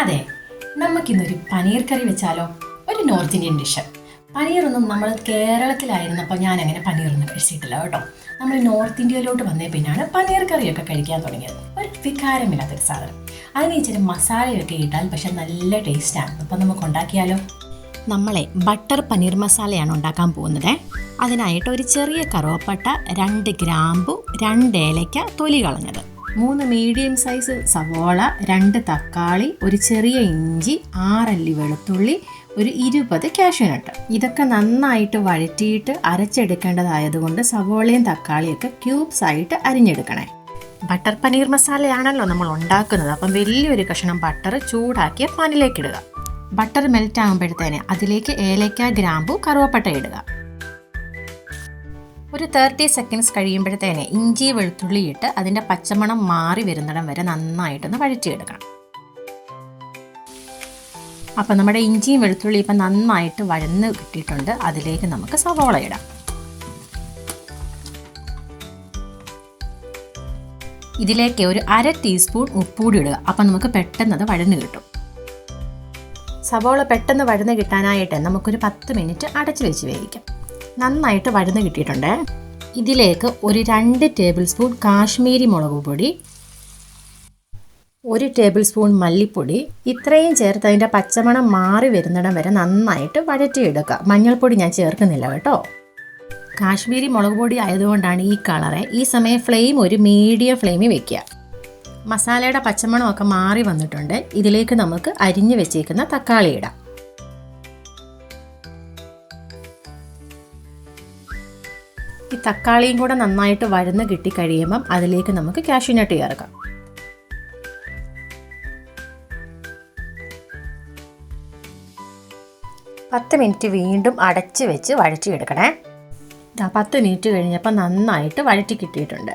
അതെ, നമുക്കിന്നൊരു പനീർ കറി വെച്ചാലോ? ഒരു നോർത്ത് ഇന്ത്യൻ ഡിഷ്. പനീറൊന്നും നമ്മൾ കേരളത്തിലായിരുന്നപ്പോൾ ഞാൻ അങ്ങനെ പനീറൊന്നും കഴിച്ചിട്ടില്ല കേട്ടോ. നമ്മൾ നോർത്ത് ഇന്ത്യയിലോട്ട് വന്നേ പിന്നാണ് പനീർ കറിയൊക്കെ കഴിക്കാൻ തുടങ്ങിയത്. ഒരു വികാരമില്ലാത്തൊരു സാധനം. അതിന് ഇച്ചിരി മസാലയൊക്കെ ഇട്ടാൽ പക്ഷെ നല്ല ടേസ്റ്റാണ്. അപ്പം നമുക്ക് ഉണ്ടാക്കിയാലോ? നമ്മളെ ബട്ടർ പനീർ മസാലയാണ് ഉണ്ടാക്കാൻ പോകുന്നത്. അതിനായിട്ട് ഒരു ചെറിയ കറുവപ്പട്ട, 2 ഗ്രാമ്പു, 2 ഏലയ്ക്ക തൊലി കളഞ്ഞത്, 3 മീഡിയം സൈസ് സവോള, 2 തക്കാളി, ഒരു ചെറിയ ഇഞ്ചി, 6 അല്ലി വെളുത്തുള്ളി, ഒരു 20 കാഷ്യൂനട്ട്. ഇതൊക്കെ നന്നായിട്ട് വഴറ്റിയിട്ട് അരച്ചെടുക്കേണ്ടതായതുകൊണ്ട് സവോളയും തക്കാളിയൊക്കെ ക്യൂബ്സ് ആയിട്ട് അരിഞ്ഞെടുക്കണേ. ബട്ടർ പനീർ മസാലയാണല്ലോ നമ്മൾ ഉണ്ടാക്കുന്നത്. അപ്പം വലിയൊരു കഷ്ണം ബട്ടർ ചൂടാക്കിയ പാനിലേക്ക് ഇടുക. ബട്ടർ മെൽറ്റ് ആകുമ്പോഴത്തേന് അതിലേക്ക് ഏലക്ക, ഗ്രാമ്പു, കറുവപ്പട്ട ഇടുക. ഒരു 30 സെക്കൻഡ്സ് കഴിയുമ്പോഴത്തേന് ഇഞ്ചി വെളുത്തുള്ളി ഇട്ട് അതിൻ്റെ പച്ചമണം മാറി വരുന്നിടം വരെ നന്നായിട്ടൊന്ന് വഴറ്റിയെടുക്കണം. അപ്പം നമ്മുടെ ഇഞ്ചിയും വെളുത്തുള്ളി ഇപ്പം നന്നായിട്ട് വഴന്ന് കിട്ടിയിട്ടുണ്ട്. അതിലേക്ക് നമുക്ക് സവോള ഇടാം. ഇതിലേക്ക് ഒരു 1/2 ടീസ്പൂൺ ഉപ്പുകൂടി ഇടുക. അപ്പം നമുക്ക് പെട്ടെന്ന് അത് വഴന്ന് കിട്ടും. സവോള പെട്ടെന്ന് വഴന്ന് കിട്ടാനായിട്ട് നമുക്കൊരു 10 മിനിറ്റ് അടച്ചു വെച്ച് വേവിക്കാം. നന്നായിട്ട് വഴന്ന് കിട്ടിയിട്ടുണ്ട്. ഇതിലേക്ക് ഒരു 2 ടേബിൾ സ്പൂൺ കാശ്മീരി മുളക് പൊടി, 1 ടേബിൾ സ്പൂൺ മല്ലിപ്പൊടി, ഇത്രയും ചേർത്ത് അതിൻ്റെ പച്ചമണം മാറി വരുന്നിടം വരെ നന്നായിട്ട് വഴറ്റിയെടുക്കുക. മഞ്ഞൾപ്പൊടി ഞാൻ ചേർക്കുന്നില്ല കേട്ടോ. കാശ്മീരി മുളക് പൊടി ആയതുകൊണ്ടാണ് ഈ കളറ്. ഈ സമയം ഫ്ലെയിം ഒരു മീഡിയം ഫ്ലെയിമിൽ വെക്കുക. മസാലയുടെ പച്ചമണമൊക്കെ മാറി വന്നിട്ടുണ്ട്. ഇതിലേക്ക് നമുക്ക് അരിഞ്ഞു വെച്ചേക്കുന്ന തക്കാളി ഇടാം. ഈ തക്കാളിയും കൂടെ നന്നായിട്ട് വഴന്ന് കിട്ടി കഴിയുമ്പം അതിലേക്ക് നമുക്ക് കാഷ്യൂനട്ട് ചേർക്കാം. പത്ത് മിനിറ്റ് വീണ്ടും അടച്ച് വെച്ച് വഴറ്റിയെടുക്കണേ. 10 മിനിറ്റ് കഴിഞ്ഞപ്പോൾ നന്നായിട്ട് വഴറ്റി കിട്ടിയിട്ടുണ്ട്.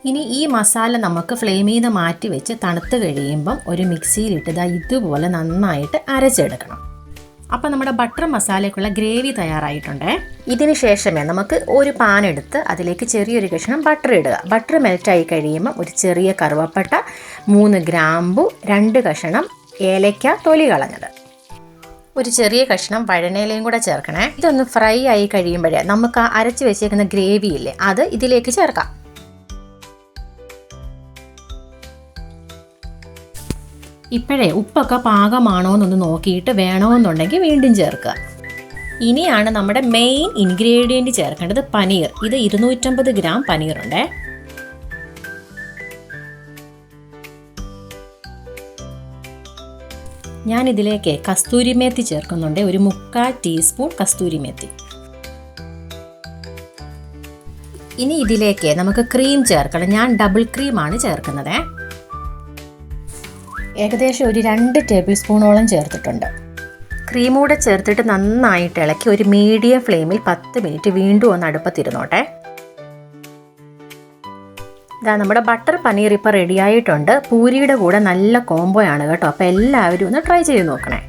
ഇനി ഈ മസാല നമുക്ക് ഫ്ലെയിമിൽ നിന്ന് മാറ്റി വെച്ച് തണുത്ത് കഴിയുമ്പം ഒരു മിക്സിയിലിട്ട് ഇതുപോലെ നന്നായിട്ട് അരച്ചെടുക്കണം. അപ്പം നമ്മുടെ ബട്ടർ മസാലയ്ക്കുള്ള ഗ്രേവി തയ്യാറായിട്ടുണ്ട്. ഇതിന് ശേഷമേ നമുക്ക് ഒരു പാൻ എടുത്ത് അതിലേക്ക് ചെറിയൊരു കഷ്ണം ബട്ടർ ഇടുക. ബട്ടർ മെൽറ്റായി കഴിയുമ്പോൾ ഒരു ചെറിയ കറുവപ്പട്ട, 3 ഗ്രാമ്പു, 2 കഷ്ണം ഏലയ്ക്ക തൊലി കളഞ്ഞത്, ഒരു ചെറിയ കഷ്ണം വഴനയിലയും കൂടെ ചേർക്കണേ. ഇതൊന്ന് ഫ്രൈ ആയി കഴിയുമ്പോഴേ നമുക്ക് ആ അരച്ച് വെച്ചേക്കുന്ന ഗ്രേവി ഇല്ലേ അത് ഇതിലേക്ക് ചേർക്കാം. ഇപ്പോഴേ ഉപ്പൊക്കെ പാകമാണോ എന്നൊന്ന് നോക്കിയിട്ട് വേണമെന്നുണ്ടെങ്കിൽ വീണ്ടും ചേർക്കുക. ഇനിയാണ് നമ്മുടെ മെയിൻ ഇൻഗ്രീഡിയൻറ്റ് ചേർക്കേണ്ടത് പനീർ. ഇത് 250 ഗ്രാം പനീറുണ്ട്. ഞാനിതിലേക്ക് കസ്തൂരി മേത്തി ചേർക്കുന്നുണ്ട്. ഒരു 3/4 ടീസ്പൂൺ കസ്തൂരി മേത്തി. ഇനി ഇതിലേക്ക് നമുക്ക് ക്രീം ചേർക്കണം. ഞാൻ ഡബിൾ ക്രീമാണ് ചേർക്കുന്നത്. ഏകദേശം ഒരു 2 ടേബിൾ സ്പൂണോളം ചേർത്തിട്ടുണ്ട്. ക്രീം കൂടെ ചേർത്തിട്ട് നന്നായിട്ട് ഇളക്കി ഒരു മീഡിയം ഫ്ലെയിമിൽ 10 മിനിറ്റ് വീണ്ടും ഒന്ന് അടുപ്പത്തിരുന്നോട്ടെ. നമ്മുടെ ബട്ടർ പനീർ ഇപ്പോൾ റെഡി ആയിട്ടുണ്ട്. പൂരിയുടെ കൂടെ നല്ല കോംബോയാണ് കേട്ടോ. അപ്പോൾ എല്ലാവരും ഒന്ന് ട്രൈ ചെയ്ത് നോക്കണേ.